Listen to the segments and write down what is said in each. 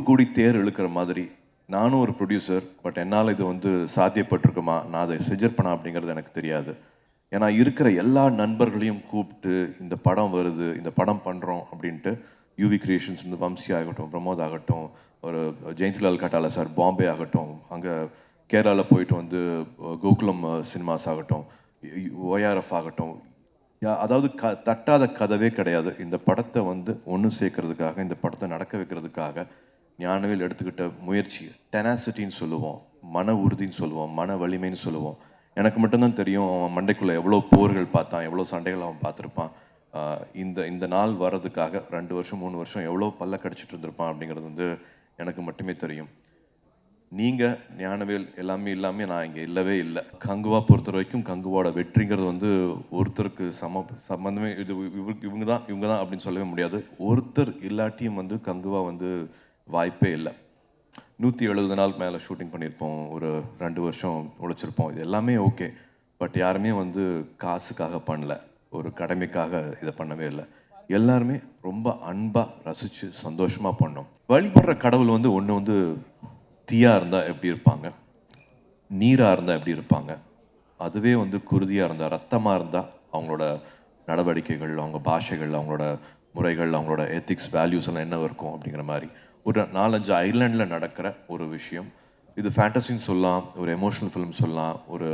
ஊர் கூடி தேர் இழுக்கிற மாதிரி நானும் ஒரு ப்ரொடியூசர், பட் என்னால் இது வந்து சாத்தியப்பட்டிருக்குமா, நான் அதை செஞ்சிருப்பேனா அப்படிங்கிறது எனக்கு தெரியாது. ஏன்னா இருக்கிற எல்லா நண்பர்களையும் கூப்பிட்டு இந்த படம் வருது, இந்த படம் பண்ணுறோம் அப்படின்ட்டு யூவி கிரியேஷன்ஸ் வந்து வம்சி ஆகட்டும், பிரமோத் ஆகட்டும், ஒரு ஜெயந்திலால் கட்டாலா சார் பாம்பே ஆகட்டும், அங்கே கேரளாவில் போயிட்டு வந்து கோகுலம் சினிமாஸ் ஆகட்டும், ORF ஆகட்டும், அதாவது தட்டாத கதவே கிடையாது. இந்த படத்தை வந்து ஒன்று சேர்க்கறதுக்காக, இந்த படத்தை நடக்க வைக்கிறதுக்காக ஞானவேல் எடுத்துக்கிட்ட முயற்சி, டெனாசிட்டின்னு சொல்லுவோம், மன உறுதின்னு சொல்லுவோம், மன வலிமைன்னு சொல்லுவோம். எனக்கு மட்டும்தான் தெரியும் அவன் மண்டைக்குள்ளே எவ்வளோ போர்கள் பார்த்தான், எவ்வளோ சண்டைகள் அவன் பார்த்துருப்பான். இந்த நாள் வர்றதுக்காக 2 வருஷம் 3 வருஷம் எவ்வளோ பல்ல கடிச்சிட்டு இருந்திருப்பான் அப்படிங்கிறது வந்து எனக்கு மட்டுமே தெரியும். நீங்கள் ஞானவேல் எல்லாமே இல்லாமல் நான் இங்கே இல்லவே இல்லை. கங்குவா பொறுத்த வரைக்கும் கங்குவாவோட வெற்றிங்கிறது வந்து ஒருத்தருக்கு சம்மந்தமே இது இவங்க தான் அப்படின்னு சொல்லவே முடியாது. ஒருத்தர் இல்லாட்டியும் வந்து கங்குவா வந்து வாய்ப்பே இல்லை. 170 நாள் மேலே ஷூட்டிங் பண்ணியிருப்போம், ஒரு 2 வருஷம் உழைச்சிருப்போம். இது எல்லாமே ஓகே, பட் யாருமே வந்து காசுக்காக பண்ணல, ஒரு கடமைக்காக இதை பண்ணவே இல்லை. எல்லாருமே ரொம்ப அன்பாக ரசித்து சந்தோஷமாக பண்ணோம். வழிபடுற கடவுள் வந்து ஒன்று வந்து தீயாக இருந்தால் எப்படி இருப்பாங்க, நீராக இருந்தால் எப்படி இருப்பாங்க, அதுவே வந்து குருதியாக இருந்தால், ரத்தமாக இருந்தால் அவங்களோட நடவடிக்கைகள், அவங்க பாஷைகள், அவங்களோட முறைகள், அவங்களோட எத்திக்ஸ் வேல்யூஸ் எல்லாம் என்ன இருக்கும் அப்படிங்கிற மாதிரி ஒரு 4-5 ஐலாண்டில் நடக்கிற ஒரு விஷயம். இது ஃபேண்டசின்னு சொல்லலாம், ஒரு எமோஷனல் ஃபிலிம் சொல்லலாம், ஒரு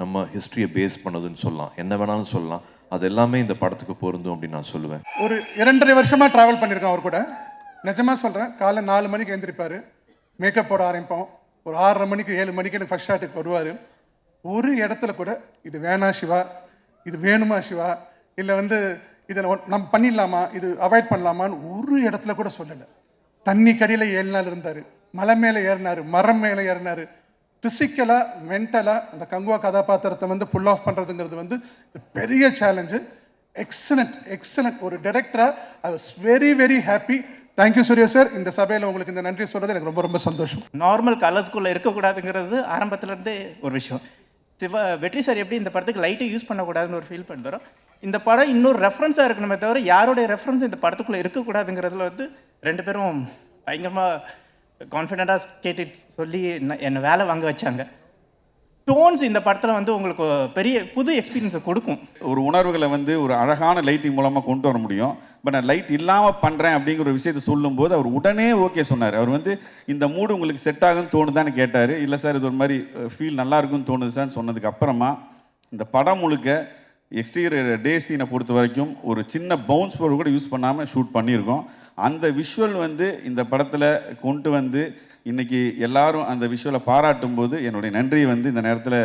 நம்ம ஹிஸ்ட்ரியை பேஸ் பண்ணதுன்னு சொல்லலாம், என்ன வேணாலும் சொல்லலாம். அது எல்லாமே இந்த படத்துக்கு பொருந்தும் அப்படின்னு நான் சொல்லுவேன். ஒரு 2.5 வருஷமாக ட்ராவல் பண்ணியிருக்கேன் அவர் கூட. நிஜமாக சொல்கிறேன், காலை 4 மணிக்கு எழுந்திருப்பார், மேக்கப் போட ஆரம்பிப்போம். ஒரு 6:30 மணிக்கு 7 மணிக்கு எனக்கு ஃபர்ஸ்ட் ஷாட்டுக்கு வருவார். ஒரு இடத்துல கூட இது வேணா சிவா, இது வேணுமா சிவா, இல்லை வந்து இதை நம்ம பண்ணிடலாமா, இது அவாய்ட் பண்ணலாமான்னு ஒரு இடத்துல கூட சொல்லலை. தண்ணி கடியில் 7 நாள் இருந்தார், மலை மேலே ஏறினார், மரம் மேலே ஏறினார். ஃபிசிக்கலாக மென்டலாக அந்த கங்குவா கதாபாத்திரத்தை வந்து புல் ஆஃப் பண்ணுறதுங்கிறது வந்து பெரிய சேலஞ்சு. எக்ஸலண்ட் ஒரு டைரக்டராக I was very very happy. Thank you Suriya sir. இந்த சபையில் உங்களுக்கு இந்த நன்றி சொல்கிறது எனக்கு ரொம்ப ரொம்ப சந்தோஷம். நார்மல் கலர்ஸ்குள்ளே இருக்கக்கூடாதுங்கிறது ஆரம்பத்துலேருந்தே ஒரு விஷயம். வெற்றி சார் எப்படி இந்த படத்துக்கு லைட்டை யூஸ் பண்ணக்கூடாதுன்னு ஒரு ஃபீல் பண்ணுறோம். இந்த படம் இன்னொரு ரெஃபரன்ஸாக இருக்கணுமே தவிர யாருடைய ரெஃபரன்ஸ் இந்த படத்துக்குள்ளே இருக்கக்கூடாதுங்கிறதுல வந்து 2 பேரும் பயங்கரமாக கான்ஃபிடென்ட்டாக கேட்டு சொல்லி என்னை வேலை வாங்க வச்சாங்க. டோன்ஸ் இந்த படத்தில் வந்து உங்களுக்கு பெரிய புது எக்ஸ்பீரியன்ஸை கொடுக்கும். ஒரு உணர்வுகளை வந்து ஒரு அழகான லைட்டிங் மூலமாக கொண்டு வர முடியும். பட் நான் லைட் இல்லாமல் பண்ணுறேன் அப்படிங்கிற ஒரு விஷயத்தை சொல்லும்போது அவர் உடனே ஓகே சொன்னார். அவர் வந்து இந்த மூடு உங்களுக்கு செட் ஆகுன்னு தோணுதான்னு கேட்டார். இல்லை சார் இது ஒரு மாதிரி ஃபீல் நல்லா இருக்குன்னு தோணுது சார்னு சொன்னதுக்கு அப்புறமா இந்த படம் முழுக்க எக்ஸ்டீரியர் டே சீனை பொறுத்த வரைக்கும் ஒரு சின்ன பவுன்ஸ் போர்டு கூட யூஸ் பண்ணாமல் ஷூட் பண்ணியிருக்கோம். அந்த விஷுவல் வந்து இந்த படத்தில் கொண்டு வந்து இன்றைக்கி எல்லாரும் அந்த விஷுவலை பாராட்டும் போது என்னுடைய நன்றியை வந்து இந்த நேரத்தில்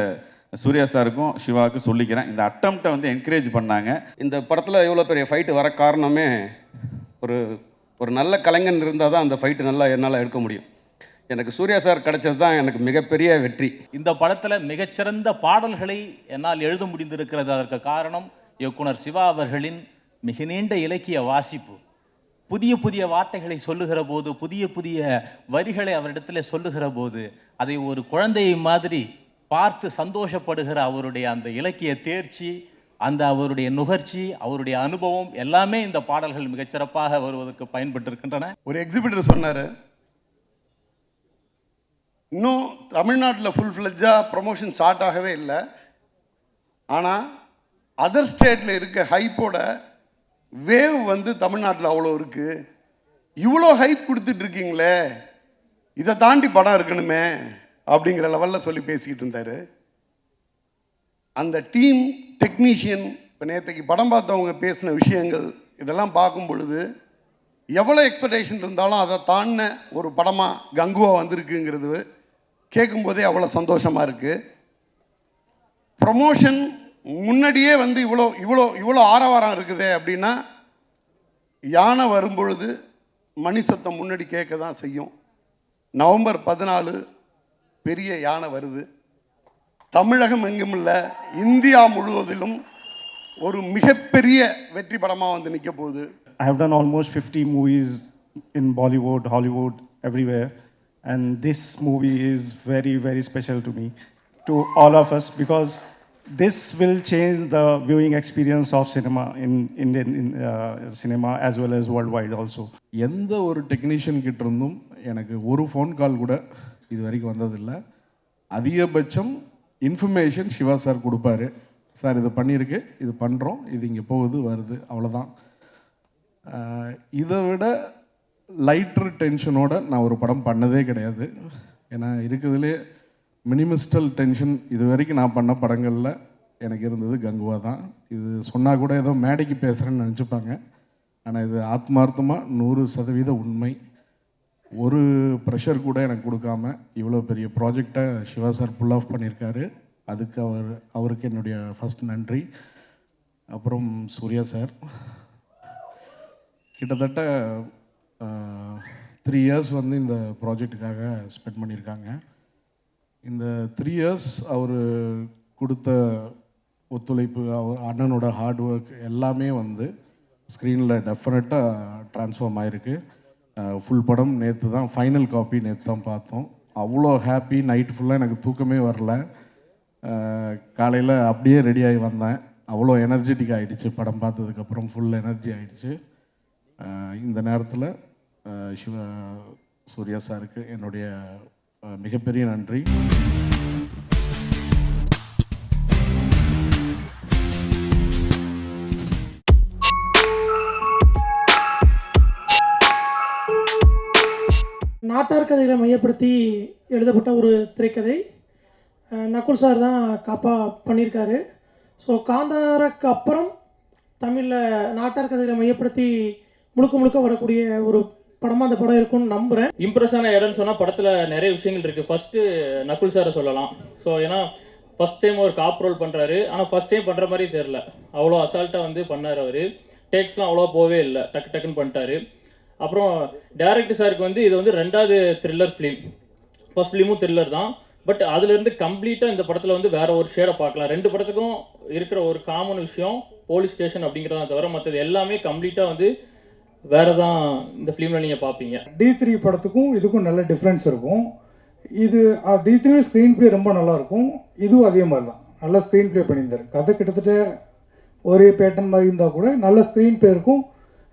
சூர்யா சாருக்கும் சிவாவுக்கும் சொல்லிக்கிறேன். இந்த அட்டம்ப்டை வந்து என்கரேஜ் பண்ணாங்க. இந்த படத்தில் எவ்வளோ பெரிய ஃபைட்டு வர காரணமே ஒரு நல்ல கலைஞன் இருந்தால் தான் அந்த ஃபைட்டு நல்லா என்னால் எடுக்க முடியும். எனக்கு சூர்யா சார் கிடைச்சது தான் எனக்கு மிகப்பெரிய வெற்றி. இந்த படத்தில் மிகச்சிறந்த பாடல்களை என்னால் எழுத முடிந்திருக்கிறது. அதற்கு காரணம் இயக்குனர் சிவா அவர்களின் மிக நீண்ட இலக்கிய வாசிப்பு. புதிய புதிய வார்த்தைகளை சொல்லுகிற போது, புதிய புதிய வரிகளை அவரிடத்தில் சொல்லுகிற போது அதை ஒரு குழந்தையை மாதிரி பார்த்து சந்தோஷப்படுகிற அவருடைய அந்த இலக்கிய தேர்ச்சி, அந்த அவருடைய நுகர்ச்சி, அவருடைய அனுபவம் எல்லாமே இந்த பாடல்கள் மிகச்சிறப்பாக வருவதற்கு பயன்பட்டிருக்கின்றன. ஒரு எக்ஸிபிட்டர் சொன்னார், இன்னும் தமிழ்நாட்டில் ஃபுல் ஃப்ளெஜ்ஜாக ப்ரொமோஷன் ஸ்டார்ட் ஆகவே இல்லை, ஆனால் அதர் ஸ்டேட்டில் இருக்க ஹைப்போட வேவ் வந்து தமிழ்நாட்டில் அவ்வளோ இருக்குது, இவ்வளோ ஹைப் கொடுத்துட்ருக்கீங்களே, இதை தாண்டி படம் இருக்கணுமே அப்படிங்கிற லெவலில் சொல்லி பேசிக்கிட்டு இருந்தார். அந்த டீம் டெக்னீஷியன் இப்போ நேற்றுக்கு படம் பார்த்தவங்க பேசின விஷயங்கள் இதெல்லாம் பார்க்கும் பொழுது எவ்வளோ எக்ஸ்பெக்டேஷன் இருந்தாலும் அதை தாண்டின ஒரு படமாக கங்குவா வந்திருக்குங்கிறது கேட்கும்போதே அவ்வளோ சந்தோஷமாக இருக்குது. ப்ரமோஷன் முன்னாடியே வந்து இவ்வளோ இவ்வளோ இவ்வளோ ஆரவாரம் இருக்குதே அப்படின்னா யானை வரும்பொழுது மணி சத்தம் முன்னாடி கேட்க தான் செய்யும். நவம்பர் 14 பெரிய யானை வருது. தமிழகம் எங்கும் இல்லை, இந்தியா முழுவதிலும் ஒரு மிகப்பெரிய வெற்றி படமாக வந்து நிற்க போகுது. I have done almost 50 movies in Bollywood, Hollywood, everywhere, and this movie is very, very special to me, to all of us, because this will change the viewing experience of cinema in Indian cinema as well as worldwide also. எந்த ஒரு technician கிட்ட இருந்தும் எனக்கு ஒரு phone call கூட இது வரைக்கும் வந்ததில்லை. அதிகபட்சம் இன்ஃபர்மேஷன் சிவா சார் கொடுப்பாரு. சார் இது பண்ணியிருக்கு, இது பண்ணுறோம், இது இங்கே போகுது வருது, அவ்வளோதான். இதை விட லைட்டர் டென்ஷனோட நான் ஒரு படம் பண்ணதே கிடையாது. ஏன்னா இருக்கிறதுலே மினிமிஸ்டல் டென்ஷன் இது வரைக்கும் நான் பண்ண படங்களில் எனக்கு இருந்தது கங்குவா தான். இது சொன்னால் கூட ஏதோ மேடைக்கு பேசுகிறேன்னு நினச்சிப்பாங்க. ஆனால் இது ஆத்மார்த்தமாக 100% உண்மை. ஒரு ப்ரெஷர் கூட எனக்கு கொடுக்காம இவ்வளோ பெரிய ப்ராஜெக்டை சிவா சார் புல் ஆஃப் பண்ணியிருக்காரு. அதுக்கு அவருக்கு என்னுடைய ஃபஸ்ட் நன்றி. அப்புறம் சூர்யா சார் கிட்டத்தட்ட 3 இயர்ஸ் வந்து இந்த ப்ராஜெக்டுக்காக ஸ்பெண்ட் பண்ணியிருக்காங்க. இந்த 3 இயர்ஸ் அவர் கொடுத்த ஒத்துழைப்பு, அவர் அண்ணனோட ஹார்ட் ஒர்க் எல்லாமே வந்து ஸ்க்ரீனில் டெஃபினட்டாக ட்ரான்ஸ்ஃபார்ம் ஆகிருக்கு. ஃபுல் படம் நேற்று தான், ஃபைனல் காப்பி நேற்று தான் பார்த்தோம். அவ்வளோ ஹாப்பி. நைட் ஃபுல்லாக எனக்கு தூக்கமே வரல. காலையில் அப்படியே ரெடியாகி வந்தேன். அவ்வளோ எனர்ஜெட்டிக் ஆகிடுச்சு படம் பார்த்ததுக்கப்புறம். ஃபுல் எனர்ஜி ஆகிடுச்சு. இந்த நேரத்தில் சூர்யா சாருக்கு என்னுடைய மிகப்பெரிய நன்றி. நாட்டார் கதைகளை மையப்படுத்தி எழுதப்பட்ட ஒரு திரைக்கதை. நக்குல் சார் தான் காப்பா பண்ணியிருக்காரு. ஸோ காந்தாருக்கு அப்புறம் தமிழில் நாட்டார் கதைகளை மையப்படுத்தி முழுக்க வரக்கூடிய ஒரு படமாக அந்த படம் இருக்கும்னு நம்புகிறேன். இம்ப்ரெஸ்ஸான இடம்னு சொன்னால் படத்தில் நிறைய விஷயங்கள் இருக்குது. ஃபஸ்ட்டு நக்குல் சாரை சொல்லலாம். ஸோ ஏன்னா ஃபஸ்ட் டைம் ஒரு காப் ரோல் பண்ணுறாரு. ஆனால் ஃபஸ்ட் டைம் பண்ணுற மாதிரி தெரில, அவ்வளோ அசால்ட்டாக வந்து பண்ணார். அவர் டேக்ஸ்லாம் அவ்வளோ போவே இல்லை, டக்குன்னு பண்ணிட்டாரு. அப்புறம் டைரக்டர் சாருக்கு வந்து இது வந்து 2வது த்ரில்லர் ஃபிலிம். ஃபர்ஸ்ட் ஃபிலிமும் த்ரில்லர் தான், பட் அதுலேருந்து கம்ப்ளீட்டாக இந்த படத்தில் வந்து வேற ஒரு ஷேடை பார்க்கலாம். 2 படத்துக்கும் இருக்கிற ஒரு காமன் விஷயம் போலீஸ் ஸ்டேஷன் அப்படிங்கிறத தவிர மற்றது எல்லாமே கம்ப்ளீட்டாக வந்து வேற தான் இந்த ஃபிலிமில் நீங்கள் பார்ப்பீங்க. D3 படத்துக்கும் இதுக்கும் நல்ல டிஃப்ரென்ஸ் இருக்கும். இது D3 ஸ்க்ரீன் ப்ளே ரொம்ப நல்லாயிருக்கும். இதுவும் அதே மாதிரி தான் நல்லா ஸ்க்ரீன் ப்ளே பண்ணியிருந்தார். கதை கிட்டத்தட்ட ஒரே பேட்டர்ன் மாதிரி இருந்தால் கூட நல்ல ஸ்க்ரீன் ப்ளே இருக்கும்,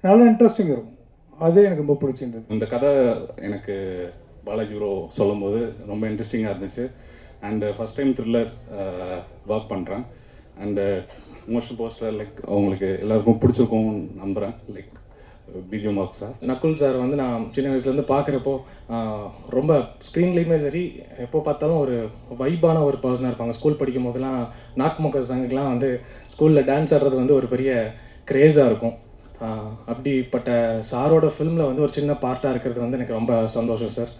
நல்ல இன்ட்ரெஸ்டிங் இருக்கும். அதே எனக்கு ரொம்ப பிடிச்சிருந்தது. இந்த கதை எனக்கு பாலாஜி ப்ரோ சொல்லும் போது ரொம்ப இன்ட்ரெஸ்டிங்காக இருந்துச்சு. And first time thriller work பண்ணுறேன். அண்டு மோஸ்ட் போஸ்டர் லைக் அவங்களுக்கு எல்லாருக்கும் பிடிச்சிருக்கும் நம்புகிறேன். Like BGM work sir. Nakul sir வந்து நான் சின்ன வயசுலேருந்து பார்க்குறப்போ ரொம்ப ஸ்க்ரீன்லேயுமே சரி, எப்போ பார்த்தாலும் ஒரு வைப்பான ஒரு பர்சனாக இருப்பாங்க. ஸ்கூல் படிக்கும் போதெல்லாம் நாக்மொக்க சாங்குக்கெலாம் வந்து ஸ்கூலில் டான்ஸ் ஆடுறது வந்து ஒரு பெரிய க்ரேஸாக இருக்கும். அப்படிப்பட்ட சாரோட ஃபிலிமில் வந்து ஒரு சின்ன பார்ட்டாக இருக்கிறது வந்து எனக்கு ரொம்ப சந்தோஷம் சார்.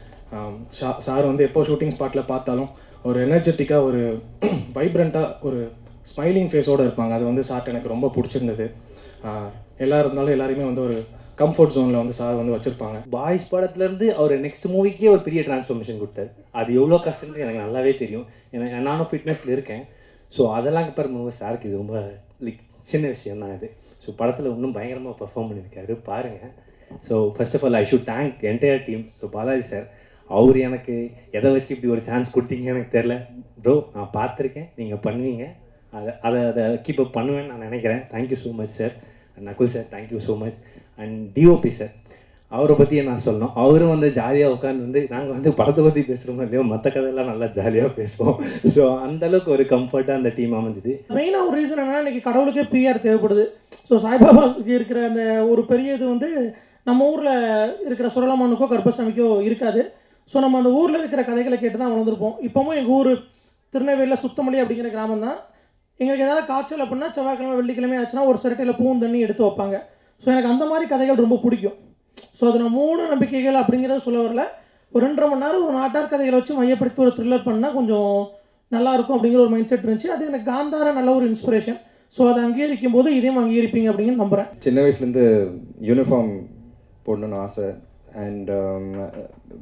சார் வந்து எப்போ ஷூட்டிங் ஸ்பாட்டில் பார்த்தாலும் ஒரு எனர்ஜெட்டிக்காக, ஒரு வைப்ரண்ட்டாக, ஒரு ஸ்மைலிங் ஃபேஸோடு இருப்பாங்க. அது வந்து சார்ட்டு எனக்கு ரொம்ப பிடிச்சிருந்தது. எல்லோரும் இருந்தாலும் எல்லாருமே வந்து ஒரு கம்ஃபர்ட் ஜோனில் வந்து சார் வந்து வச்சுருப்பாங்க. பாய்ஸ் படத்துலேருந்து அவர் நெக்ஸ்ட் மூவிக்கே ஒரு பெரிய டிரான்ஸ்ஃபர்மேஷன் கொடுத்தாரு. அது எவ்வளோ கஷ்டம்னு எனக்கு நல்லாவே தெரியும். ஏன்னா நானும் ஃபிட்னஸில் இருக்கேன். ஸோ அதெல்லாம் பாருங்க, சாருக்கு இது ரொம்ப லைக் சின்ன விஷயம் தான் இது. ஸோ படத்தில் இன்னும் பயங்கரமாக பர்ஃபார்ம் பண்ணியிருக்காரு பாருங்கள். So first of all I should thank entire team. So Balaji sir, அவர் எனக்கு எதை வச்சு இப்படி ஒரு சான்ஸ் கொடுத்தீங்க எனக்கு தெரில ப்ரோ. நான் பார்த்துருக்கேன், நீங்கள் பண்ணுவீங்க, அதை கீப் அப் பண்ணுவேன்னு நான் நினைக்கிறேன். Thank you so much sir. Nakul sir thank you so much. And DOP sir, அவரை பற்றியே நான் சொல்லணும். அவரும் வந்து ஜாலியாக உட்காந்து நாங்கள் வந்து படத்தை பற்றி பேசுகிறோமோ இல்லையோ, மற்ற கதையெல்லாம் நல்லா ஜாலியாக பேசுவோம். ஸோ அந்தளவுக்கு ஒரு கம்ஃபர்ட்டாக அந்த டீம் அமைஞ்சுது. மெயினாக ஒரு ரீசன் என்னன்னா, இன்றைக்கி கடவுளுக்கே பிஆர் தேவைப்படுது. ஸோ சாய்பாபாவுக்கு இருக்கிற அந்த ஒரு பெரிய இது வந்து நம்ம ஊரில் இருக்கிற சுரலமானுக்கோ கர்ப்பசாமிக்கோ இருக்காது. ஸோ நம்ம அந்த ஊரில் இருக்கிற கதைகளை கேட்டு தான் வளர்ந்துருப்போம். இப்போவும் எங்கள் ஊர் திருநெல்வேலியில் சுத்தமல்லி அப்படிங்கிற கிராமம் தான். எங்களுக்கு ஏதாவது காய்ச்சல் அப்படின்னா செவ்வாய்க்கிழமை வெள்ளிக்கிழமை ஆச்சுன்னா ஒரு சிரட்டையில் பூவும் தண்ணி எடுத்து வைப்பாங்க. ஸோ எனக்கு அந்த மாதிரி கதைகள் ரொம்ப பிடிக்கும். ஸோ அது நான் மூட நம்பிக்கைகள் அப்படிங்கிறத சொல்ல வரல. ஒரு 2.5 மணி நேரம் ஒரு நாட்டார் கதைகளை வச்சு மையப்படுத்தி ஒரு த்ரில்லர் பண்ணால் கொஞ்சம் நல்லாயிருக்கும் அப்படிங்கிற ஒரு மைண்ட் செட் இருந்துச்சு. அது எனக்கு காந்தார நல்ல ஒரு இன்ஸ்பிரேஷன். ஸோ அதை அங்கீகரிக்கும் போது இதையும் அங்கீகரிப்பீங்க அப்படின்னு நம்புகிறேன். சின்ன வயசுலேருந்து யூனிஃபார்ம் போடணுன்னு ஆசை. அண்ட்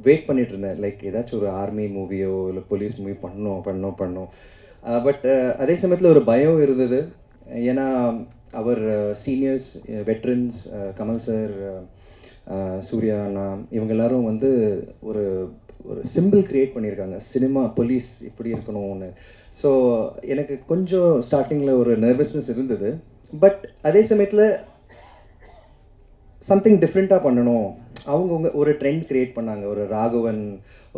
வெயிட் பண்ணிட்டு இருந்தேன், லைக் ஏதாச்சும் ஒரு ஆர்மி மூவியோ இல்லை போலீஸ் மூவி பண்ணோம். பட் அதே சமயத்தில் ஒரு பயம் இருந்தது. ஏன்னா அவர் seniors, veterans, Kamal sir, Suriya அண்ணா, இவங்க எல்லாரும் வந்து ஒரு ஒரு சிம்பிள் க்ரியேட் பண்ணியிருக்காங்க, சினிமா போலீஸ் இப்படி இருக்கணும்னு. ஸோ எனக்கு கொஞ்சம் ஸ்டார்டிங்கில் ஒரு நர்வஸ்னஸ் இருந்தது. பட் அதே சமயத்தில் சம்திங் டிஃப்ரெண்ட்டாக பண்ணணும். அவங்கவுங்க ஒரு ட்ரெண்ட் க்ரியேட் பண்ணாங்க. ஒரு ராகவன்,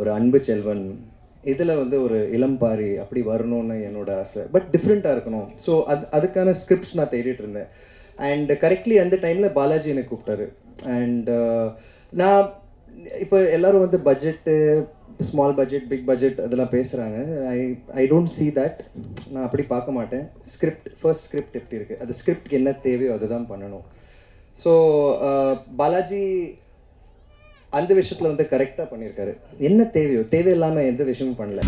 ஒரு அன்பு செல்வன், இதில் வந்து ஒரு இளம்பாரி அப்படி வரணும்னு என்னோட ஆசை. பட் டிஃப்ரெண்ட்டாக இருக்கணும். ஸோ அதுக்கான ஸ்கிரிப்ட்ஸ் நான் தேடிட்டு இருந்தேன். அண்ட் கரெக்ட்லி அந்த டைமில் பாலாஜி என்னை கூப்பிட்டாரு. அண்ட் நான் இப்போ எல்லோரும் வந்து budget, small budget, big budget அதெல்லாம் பேசுகிறாங்க. I don't see that. நான் அப்படி பார்க்க மாட்டேன். ஃபர்ஸ்ட் ஸ்கிரிப்ட் எப்படி இருக்குது, அது ஸ்கிரிப்ட்க்கு என்ன தேவையோ அதுதான் பண்ணணும். ஸோ பாலாஜி அந்த விஷயத்தில் வந்து கரெக்டாக பண்ணியிருக்காரு. என்ன தேவையோ, தேவையில்லாமல் எந்த விஷயமும் பண்ணல.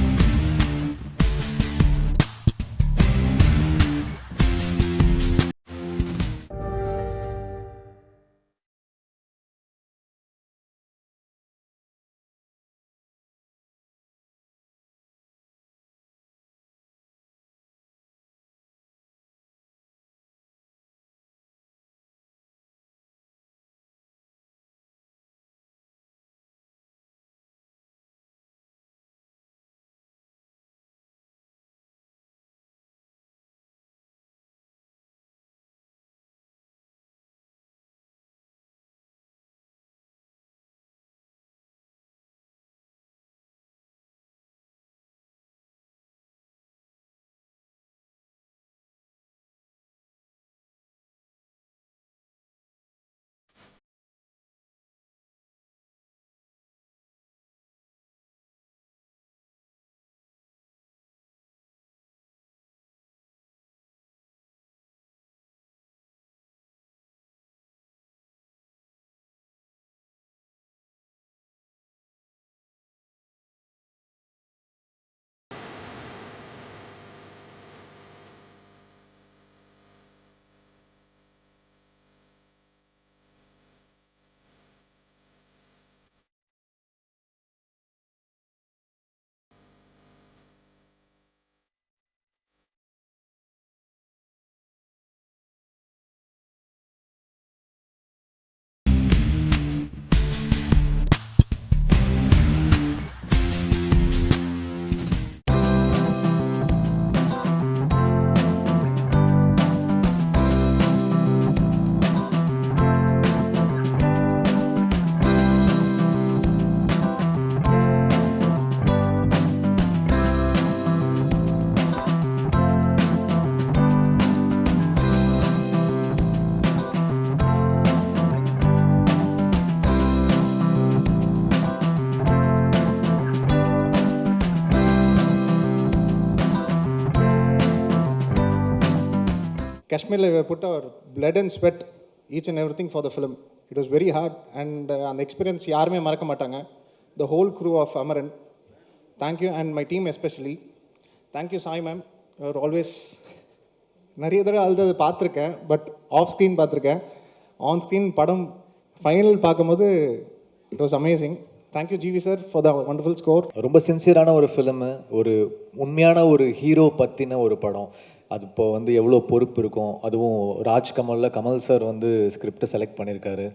Kashmir, we put our blood and sweat, each and everything for the film. It was very hard, and the experience யாருமே மறக்க மாட்டாங்க. The whole crew of Amaran. Thank you, and my team especially. Thank you, Sai ma'am. You're always நிறைய தடவை அழுது பார்த்துருக்கேன், but off screen பார்த்துருக்கேன். On screen படம் final பார்க்கும்போது it was amazing. Thank you GV sir for the wonderful score. ரொம்ப சின்சியரான ஒரு ஃபிலிமு, ஒரு உண்மையான ஒரு ஹீரோ பற்றின ஒரு படம். அது இப்போ வந்து எவ்வளோ பொறுப்பு இருக்கும். அதுவும் ராஜ்கமலில் கமல் சார் வந்து ஸ்கிரிப்டை செலக்ட் பண்ணியிருக்காரு.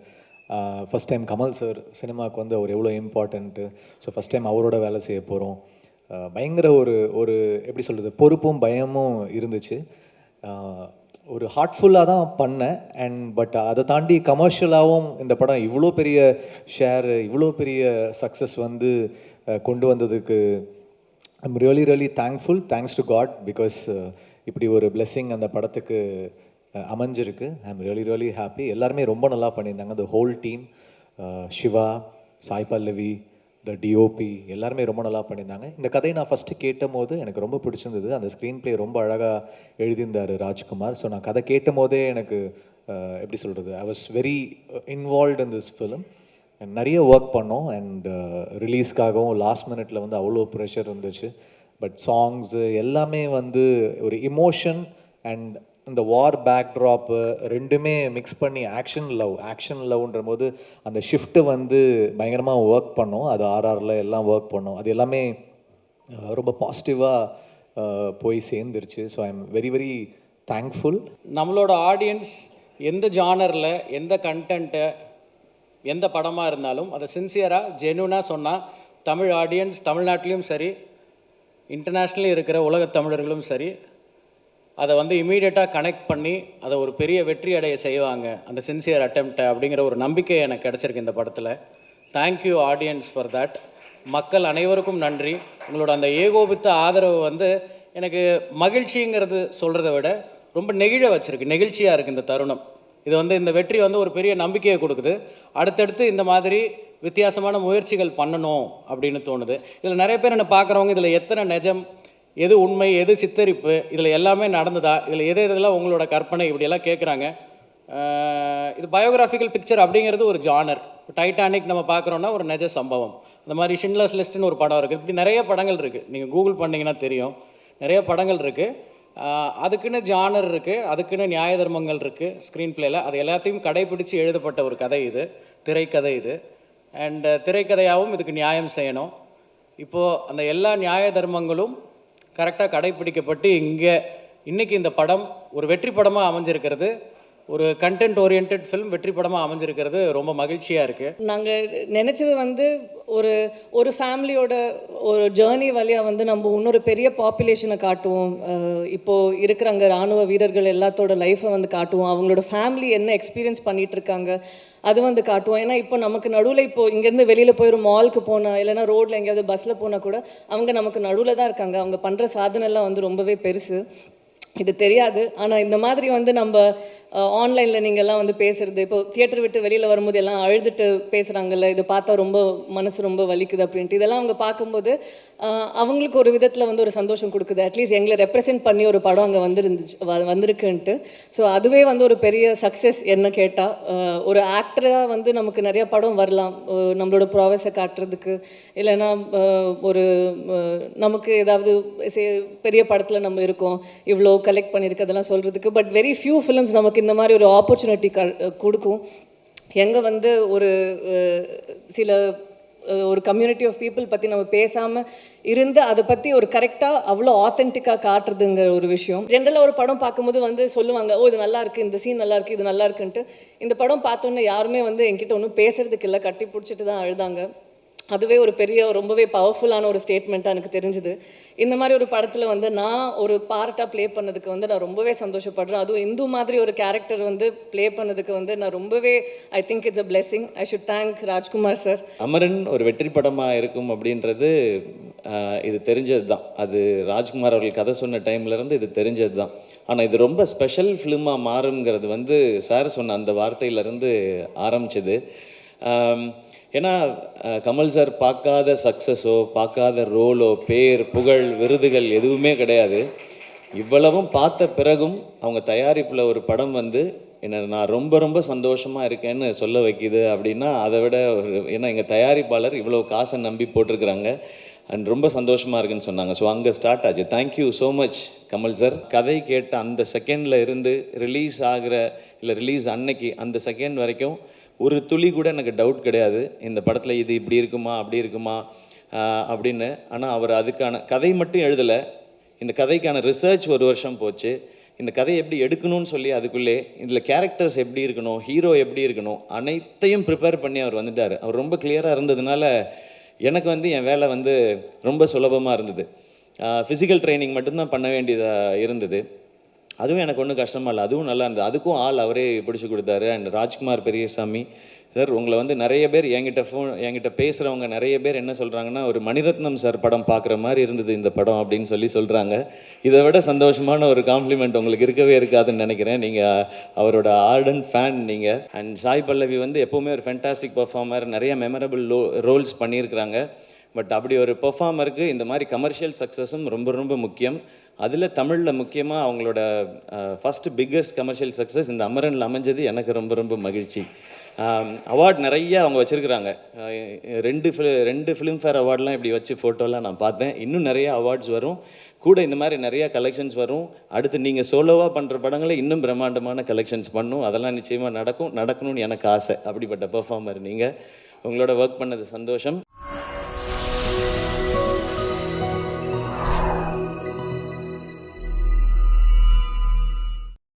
ஃபஸ்ட் டைம் கமல் சார் சினிமாவுக்கு வந்து அவர் எவ்வளோ இம்பார்ட்டண்ட்டு. ஸோ ஃபஸ்ட் டைம் அவரோட வேலை செய்ய போகிறோம். பயங்கர ஒரு எப்படி சொல்கிறது, பொறுப்பும் பயமும் இருந்துச்சு. ஒரு ஹார்ட்ஃபுல்லாக தான் பண்ணேன். பட் அதை தாண்டி கமர்ஷியலாகவும் இந்த படம் இவ்வளோ பெரிய ஷேரு, இவ்வளோ பெரிய சக்ஸஸ் வந்து கொண்டு வந்ததுக்கு I'm really thankful. Thanks to God, because இப்படி ஒரு பிளெஸ்ஸிங் அந்த படத்துக்கு அமைஞ்சிருக்கு. I'm really happy. எல்லாருமே ரொம்ப நல்லா பண்ணியிருந்தாங்க. The whole team, Siva, Sai Pallavi, the DOP எல்லாருமே ரொம்ப நல்லா பண்ணியிருந்தாங்க. இந்த கதையை நான் ஃபஸ்ட்டு கேட்டும் போது எனக்கு ரொம்ப பிடிச்சிருந்தது. அந்த ஸ்க்ரீன் ப்ளே ரொம்ப அழகாக எழுதியிருந்தார் ராஜ்குமார். ஸோ நான் கதை கேட்டும் போதே எனக்கு எப்படி சொல்கிறது, ஐ was very involved in this film. நிறைய ஒர்க் பண்ணோம். அண்ட் ரிலீஸ்க்காகவும் லாஸ்ட் மினிட்ல வந்து அவ்வளோ ப்ரெஷர் இருந்துச்சு. பட் சாங்ஸு எல்லாமே வந்து ஒரு இமோஷன் அண்ட் இந்த வார் பேக்ட்ராப்பு ரெண்டுமே மிக்ஸ் பண்ணி ஆக்ஷன் லவ்ன்ற போது அந்த ஷிஃப்ட்டு வந்து பயங்கரமாக ஒர்க் பண்ணோம். அது ஆர்ஆரில் எல்லாம் ஒர்க் பண்ணோம். அது எல்லாமே ரொம்ப பாசிட்டிவாக போய் சேர்ந்துருச்சு. So I am very thankful. நம்மளோட ஆடியன்ஸ் எந்த ஜானரில் எந்த கண்டென்ட்டை எந்த படமாக இருந்தாலும் அதை சின்சியராக ஜென்யூனாக சொன்னால் தமிழ் ஆடியன்ஸ் தமிழ்நாட்டிலையும் சரி, இன்டர்நேஷ்னலி இருக்கிற உலகத் தமிழர்களும் சரி அதை வந்து இமீடியட்டாக கனெக்ட் பண்ணி அதை ஒரு பெரிய வெற்றி அடைய செய்வாங்க அந்த சின்சியர் அட்டெம்ப்டை அப்படிங்கிற ஒரு நம்பிக்கை எனக்கு கிடச்சிருக்கு இந்த படத்தில். Thank you audience for that. மக்கள் அனைவருக்கும் நன்றி. உங்களோட அந்த ஏகோபித்த ஆதரவு வந்து எனக்கு மகிழ்ச்சிங்கிறது சொல்கிறத விட ரொம்ப நெகிழ வச்சிருக்கு, நெகிழ்ச்சியாக இருக்குது இந்த தருணம். இது வந்து இந்த வெற்றி வந்து ஒரு பெரிய நம்பிக்கையை கொடுக்குது. அடுத்தடுத்து இந்த மாதிரி வித்தியாசமான முயற்சிகள் பண்ணணும் அப்படின்னு தோணுது. இதில் நிறைய பேர் என்ன பார்க்குறவங்க இதில் எத்தனை நிஜம், எது உண்மை, எது சித்தரிப்பு, இதில் எல்லாமே நடந்ததா, இதில் எதெல்லாம் உங்களோட கற்பனை, இப்படியெல்லாம் கேட்குறாங்க. இது பயோகிராஃபிக்கல் பிக்சர் அப்படிங்கிறது ஒரு ஜானர். டைட்டானிக் நம்ம பார்க்குறோன்னா ஒரு நிஜ சம்பவம். அந்த மாதிரி ஷின்லர்ஸ் லிஸ்ட்னு ஒரு படம் இருக்குது. இப்படி நிறைய படங்கள் இருக்குது. நீங்கள் கூகுள் பண்ணிங்கன்னா தெரியும், நிறைய படங்கள் இருக்குது. அதுக்குன்னு ஜானர் இருக்குது, அதுக்குன்னு நியாய தர்மங்கள் இருக்குது ஸ்க்ரீன் பிளேயில். அது எல்லாத்தையும் கடைபிடிச்சு எழுதப்பட்ட ஒரு கதை இது, திரைக்கதை இது. அண்ட் திரைக்கதையாகவும் இதுக்கு நியாயம் செய்யணும். இப்போது அந்த எல்லா நியாய தர்மங்களும் கரெக்டாக கடைபிடிக்கப்பட்டு இன்றைக்கி இந்த படம் ஒரு வெற்றி படமாக அமைஞ்சிருக்கிறது, ஒரு கண்டென்ட் ஓரியன்ட் ஃபிலிம் வெற்றி படமாக அமைஞ்சிருக்கிறது ரொம்ப மகிழ்ச்சியாக இருக்குது. நாங்கள் நினச்சது வந்து ஒரு ஃபேமிலியோட ஒரு ஜேர்னி வழியாக வந்து நம்ம இன்னொரு பெரிய பாப்புலேஷனை காட்டுவோம். இப்போது இருக்கிற அங்கே இராணுவ வீரர்கள் எல்லாத்தோட லைஃப்பை வந்து காட்டுவோம். அவங்களோட ஃபேமிலி என்ன எக்ஸ்பீரியன்ஸ் பண்ணிகிட்டு இருக்காங்க அது வந்து காட்டுவோம். ஏன்னா இப்போ நமக்கு நடுவில் இப்போது இங்கேருந்து வெளியில் போய் ஒரு மாலுக்கு போனால் இல்லைனா ரோட்டில் எங்கேயாவது பஸ்ஸில் போனால் கூட அவங்க நமக்கு நடுவில் தான் இருக்காங்க. அவங்க பண்ணுற சாதனைலாம் வந்து ரொம்பவே பெருசு, இது தெரியாது. ஆனால் இந்த மாதிரி வந்து நம்ம ஆன்லைனில் நீங்கள்லாம் வந்து பேசுகிறது, இப்போ தியேட்டர் விட்டு வெளியில் வரும்போது எல்லாம் அழுதுட்டு பேசுகிறாங்கல்ல, இதை பார்த்தா ரொம்ப மனசு ரொம்ப வலிக்குது அப்படின்ட்டு, இதெல்லாம் அவங்க பார்க்கும்போது அவங்களுக்கு ஒரு விதத்தில் வந்து ஒரு சந்தோஷம் கொடுக்குது. அட்லீஸ்ட் எங்களை ரெப்ரசென்ட் பண்ணி ஒரு படம் அங்கே வந்திருக்குன்ட்டு. ஸோ அதுவே வந்து ஒரு பெரிய சக்ஸஸ் என்ன கேட்டால். ஒரு ஆக்டராக வந்து நமக்கு நிறைய படம் வரலாம் நம்மளோட ப்ராவஸை காட்டுறதுக்கு, இல்லைன்னா ஒரு நமக்கு ஏதாவது பெரிய படத்தில் நம்ம இருக்கோம் இவ்வளோ கலெக்ட் பண்ணியிருக்கதெல்லாம் சொல்கிறதுக்கு. பட் வெரி ஃபியூ ஃபிலிம்ஸ் நமக்கு இந்த மாதிரி ஒரு ஆப்பர்ச்சுனிட்டி கொடுக்கும். எங்கே வந்து சில ஒரு கம்யூனிட்டி ஆஃப் பீப்புள் பற்றி நம்ம பேசாமல் இருந்து அதை பற்றி ஒரு கரெக்டாக அவ்வளோ ஆத்தென்டிக்காக காட்டுறதுங்கிற ஒரு விஷயம். ஜென்ரலாக ஒரு படம் பார்க்கும்போது வந்து சொல்லுவாங்க, இது நல்லா இருக்குது, இந்த சீன் நல்லா இருக்குது, இது நல்லா இருக்குன்ட்டு. இந்த படம் பார்த்தோன்னே யாருமே வந்து என்கிட்ட ஒன்றும் பேசுறதுக்கு இல்லை, கட்டி பிடிச்சிட்டு தான் அழுதாங்க. அதுவே ஒரு பெரிய ரொம்பவே பவர்ஃபுல்லான ஒரு ஸ்டேட்மெண்ட்டாக எனக்கு தெரிஞ்சுது. இந்த மாதிரி ஒரு படத்தில் வந்து நான் ஒரு பார்ட்டாக ப்ளே பண்ணதுக்கு வந்து நான் ரொம்பவே சந்தோஷப்படுறேன். அதுவும் இந்து மாதிரி ஒரு கேரக்டர் வந்து ப்ளே பண்ணதுக்கு வந்து நான் ரொம்பவே I think it's a blessing. I should thank Rajkumar sir. Amaran ஒரு வெற்றி படமாக இருக்கும் அப்படின்றது இது தெரிஞ்சது தான். அது ராஜ்குமார் அவர்கள் கதை சொன்ன டைம்லேருந்து இது தெரிஞ்சது தான். ஆனால் இது ரொம்ப ஸ்பெஷல் ஃபிலிமாக மாறுங்கிறது வந்து சார் சொன்ன அந்த வார்த்தையிலேருந்து ஆரம்பிச்சது. ஏன்னா கமல் சார் பார்க்காத சக்ஸஸோ பார்க்காத ரோலோ பேர் புகழ் விருதுகள் எதுவுமே கிடையாது. இவ்வளவும் பார்த்த பிறகும் அவங்க தயாரிப்பில் ஒரு படம் வந்து என்னை நான் ரொம்ப ரொம்ப சந்தோஷமாக இருக்கேன்னு சொல்ல வைக்கிது அப்படின்னா அதை விட ஏன்னா எங்கள் தயாரிப்பாளர் இவ்வளோ காசை நம்பி போட்டிருக்கிறாங்க அண்ட் ரொம்ப சந்தோஷமாக இருக்குன்னு சொன்னாங்க. ஸோ அங்கே ஸ்டார்ட் ஆச்சு. Thank you so much Kamal sir. கதை கேட்ட அந்த செகண்டில் இருந்து ரிலீஸ் ஆகிற இல்லை ரிலீஸ் அன்னைக்கு அந்த செகண்ட் வரைக்கும் ஒரு துளி கூட எனக்கு டவுட் கிடையாது இந்த படத்தில் இது இப்படி இருக்குமா அப்படி இருக்குமா அப்படின்னு. ஆனால் அவர் அதுக்கான கதை மட்டும் எழுதலை, இந்த கதைக்கான ரிசர்ச் ஒரு வருஷம் போச்சு. இந்த கதையை எப்படி எடுக்கணும்னு சொல்லி அதுக்குள்ளே இதில் கேரக்டர்ஸ் எப்படி இருக்கணும், ஹீரோ எப்படி இருக்கணும், அனைத்தையும் ப்ரிப்பேர் பண்ணி அவர் வந்துட்டார். அவர் ரொம்ப கிளியராக இருந்ததுனால எனக்கு வந்து என் வேலை வந்து ரொம்ப சுலபமாக இருந்தது. ஃபிசிக்கல் ட்ரைனிங் மட்டும்தான் பண்ண வேண்டியதாக இருந்தது. அதுவும் எனக்கு ஒன்றும் கஷ்டமாக இல்லை, அதுவும் நல்லா இருந்தது. அதுக்கும் ஆள் அவரே பிடிச்சி கொடுத்தாரு. அண்ட் ராஜ்குமார் பெரியசாமி சார், உங்களை வந்து நிறைய பேர் என்கிட்ட பேசுகிறவங்க நிறைய பேர் என்ன சொல்கிறாங்கன்னா, ஒரு மணிரத்னம் சார் படம் பார்க்குற மாதிரி இருந்தது இந்த படம் அப்படின்னு சொல்கிறாங்க. இதை விட சந்தோஷமான ஒரு காம்ப்ளிமெண்ட் உங்களுக்கு இருக்கவே இருக்காதுன்னு நினைக்கிறேன். நீங்கள் அவரோட ஆர்டன் ஃபேன் நீங்கள். அண்ட் சாய் பல்லவி வந்து எப்போவுமே ஒரு ஃபேண்டாஸ்டிக் பர்ஃபார்மர், நிறைய மெமரபிள் ரோல்ஸ் பண்ணியிருக்கிறாங்க. பட் அப்படி ஒரு பெர்ஃபார்மருக்கு இந்த மாதிரி கமர்ஷியல் சக்ஸஸும் ரொம்ப ரொம்ப முக்கியம். அதில் தமிழில் முக்கியமாக அவங்களோட ஃபஸ்ட்டு பிக்கஸ்ட் கமர்ஷியல் சக்ஸஸ் இந்த அமரனில் அமைஞ்சது எனக்கு ரொம்ப ரொம்ப மகிழ்ச்சி. அவார்ட் நிறைய அவங்க வச்சுருக்குறாங்க. 2 ஃபிலிம்ஃபேர் அவார்ட்லாம் இப்படி வச்சு ஃபோட்டோலாம் நான் பார்த்தேன். இன்னும் நிறைய அவார்ட்ஸ் வரும் கூட, இந்த மாதிரி நிறையா கலெக்ஷன்ஸ் வரும். அடுத்து நீங்கள் சோலோவாக பண்ணுற படங்களை இன்னும் பிரம்மாண்டமான கலெக்ஷன்ஸ் பண்ணும். அதெல்லாம் நிச்சயமாக நடக்கணும்னு எனக்கு ஆசை. அப்படிப்பட்ட பெர்ஃபார்மர் நீங்கள். உங்களோட ஒர்க் பண்ணது சந்தோஷம்.